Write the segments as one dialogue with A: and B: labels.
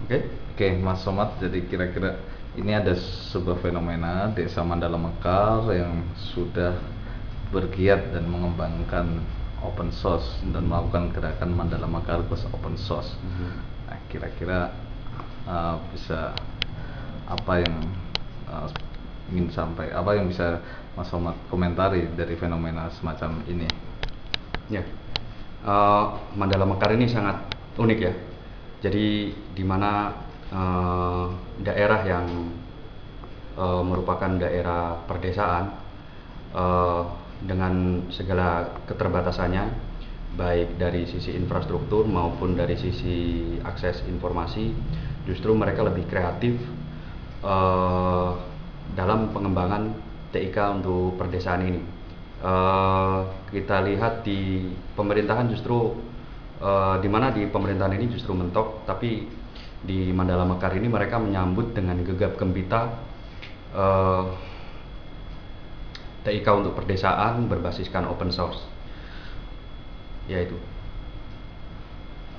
A: Oke.
B: Oke, Mas Somad, jadi kira-kira ini ada sebuah fenomena Desa Mandala Mekar yang sudah bergiat dan mengembangkan open source dan melakukan gerakan Mandala Mekar plus open source. Nah, kira-kira bisa apa yang uh, ingin apa yang bisa Mas Somad komentari dari fenomena semacam ini?
A: Ya, Mandala Mekar ini sangat unik ya. Jadi di mana daerah yang merupakan daerah perdesaan dengan segala keterbatasannya, baik dari sisi infrastruktur maupun dari sisi akses informasi, justru mereka lebih kreatif dalam pengembangan TIK untuk perdesaan ini. Kita lihat di pemerintahan justru di mana di pemerintahan ini justru mentok, tapi di Mandala Mekar ini mereka menyambut dengan gegap gempita TIK untuk perdesaan berbasiskan open source, yaitu.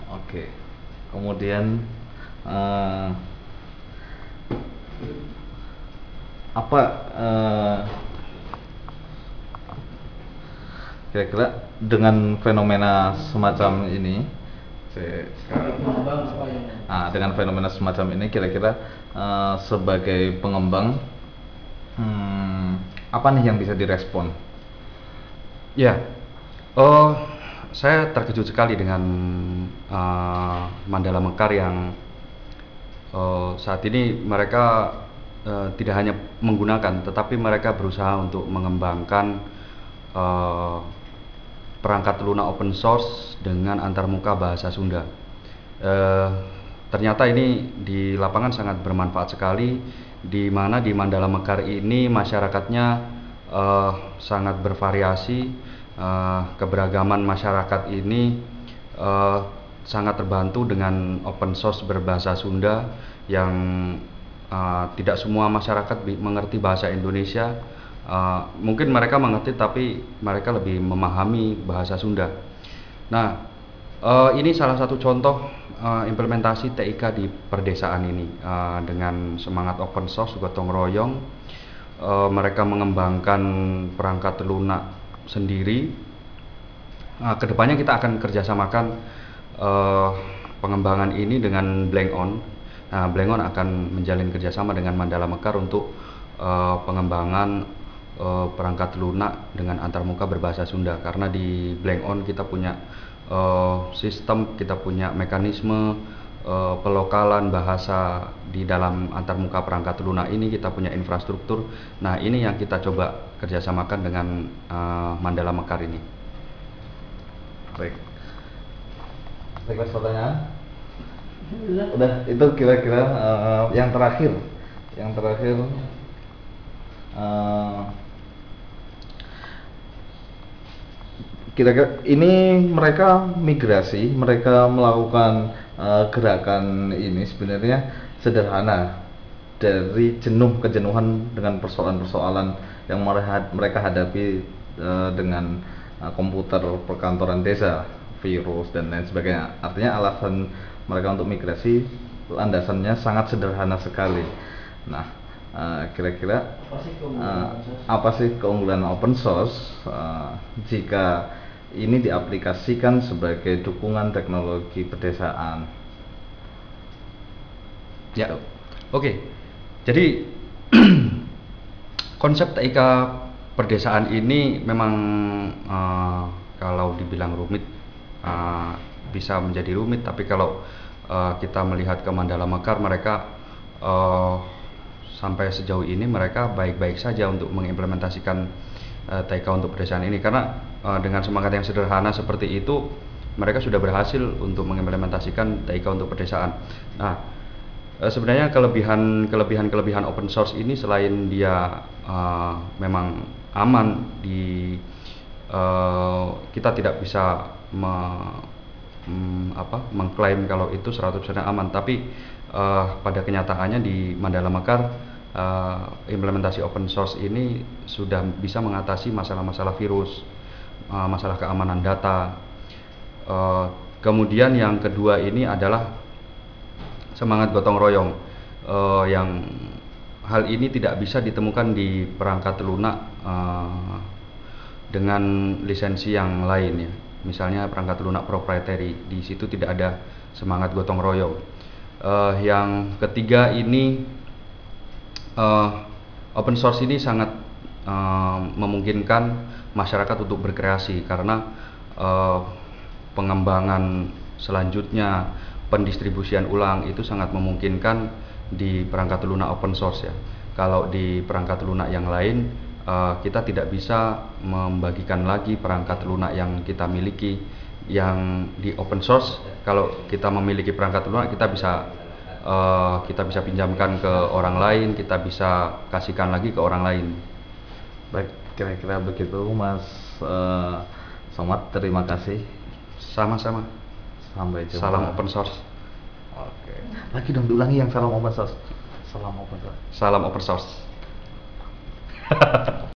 B: Oke, kemudian apa kira-kira dengan fenomena semacam ini, dengan fenomena semacam ini kira-kira sebagai pengembang apa nih yang bisa direspon?
A: Ya, saya terkejut sekali dengan Mandala Mekar yang saat ini mereka tidak hanya menggunakan, tetapi mereka berusaha untuk mengembangkan perangkat lunak open source dengan antarmuka bahasa Sunda. Ternyata ini di lapangan sangat bermanfaat sekali, di mana di Mandala Mekar ini masyarakatnya sangat bervariasi. Keberagaman masyarakat ini sangat terbantu dengan open source berbahasa Sunda yang tidak semua masyarakat mengerti bahasa Indonesia. Mungkin mereka mengerti tapi mereka lebih memahami bahasa Sunda. Nah, ini salah satu contoh implementasi TIK di perdesaan ini dengan semangat open source gotong royong. Mereka mengembangkan perangkat lunak sendiri. Kedepannya kita akan kerjasamakan pengembangan ini dengan Blank-On. Nah, Blank-On akan menjalin kerjasama dengan Mandala Mekar untuk pengembangan perangkat lunak dengan antarmuka berbahasa Sunda, karena di Blank-On kita punya sistem, kita punya mekanisme pelokalan bahasa di dalam antarmuka perangkat lunak ini, kita punya infrastruktur. Nah, ini yang kita coba kerjasamakan dengan Mandala Mekar ini.
B: Baik. Request pertanyaan? Udah, itu kira-kira yang terakhir. Kira-kira ini mereka migrasi, mereka melakukan gerakan ini sebenarnya sederhana, dari kejenuhan dengan persoalan-persoalan yang mereka hadapi dengan komputer perkantoran desa, virus dan lain sebagainya. Artinya alasan mereka untuk migrasi landasannya sangat sederhana sekali. Nah, kira-kira apa sih keunggulan open source jika ini diaplikasikan sebagai dukungan teknologi pedesaan?
A: Ya, oke. Jadi konsep TIK perdesaan ini memang kalau dibilang rumit bisa menjadi rumit, tapi kalau kita melihat ke Mandala Mekar, mereka sampai sejauh ini mereka baik-baik saja untuk mengimplementasikan TIK untuk perdesaan ini, karena dengan semangat yang sederhana seperti itu mereka sudah berhasil untuk mengimplementasikan TIK untuk perdesaan. Nah, sebenarnya kelebihan open source ini selain dia memang aman kita tidak bisa mengklaim kalau itu 100% aman, tapi pada kenyataannya di Mandala Mekar implementasi open source ini sudah bisa mengatasi masalah-masalah virus, masalah keamanan data. Kemudian yang kedua ini adalah semangat gotong royong, yang hal ini tidak bisa ditemukan di perangkat lunak dengan lisensi yang lain ya. Misalnya perangkat lunak proprietary, di situ tidak ada semangat gotong royong. Yang ketiga ini, open source ini sangat memungkinkan masyarakat untuk berkreasi, karena pengembangan selanjutnya, pendistribusian ulang itu sangat memungkinkan di perangkat lunak open source ya. Kalau di perangkat lunak yang lain, kita tidak bisa membagikan lagi perangkat lunak yang kita miliki. Yang di open source, kalau kita memiliki perangkat lunak, kita bisa pinjamkan ke orang lain, kita bisa kasihkan lagi ke orang lain.
B: Baik, kira-kira begitu Mas Somad, terima kasih.
A: Sama-sama.
B: Sampai jumpa.
A: Salam open source.
B: Oke. Lagi dong, diulangi yang salam open source. Salam open source.
A: Salam open source.